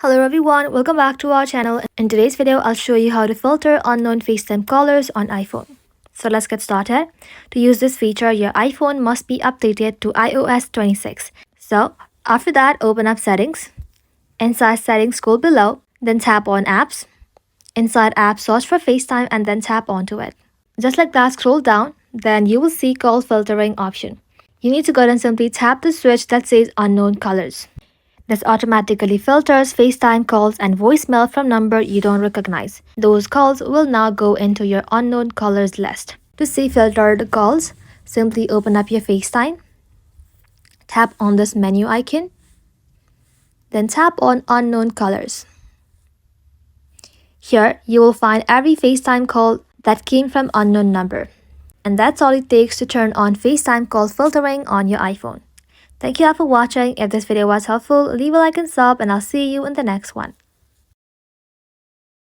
Hello everyone, welcome back to our channel. In today's video, I'll show you how to filter unknown FaceTime callers on iPhone. So let's get started. To use this feature, your iPhone must be updated to iOS 26. So after that, open up Settings. Inside Settings, scroll below, then tap on Apps. Inside Apps, search for FaceTime and then tap onto it. Just like that, scroll down, then you will see Call Filtering option. You need to go and simply tap the switch that says Unknown Colors. This automatically filters FaceTime calls and voicemail from number you don't recognize. Those calls will now go into your unknown callers list. To see filtered calls, simply open up your FaceTime, tap on this menu icon, then tap on unknown callers. Here, you will find every FaceTime call that came from unknown number. And that's all it takes to turn on FaceTime call filtering on your iPhone. Thank you all for watching. If this video was helpful, leave a like and sub, and I'll see you in the next one.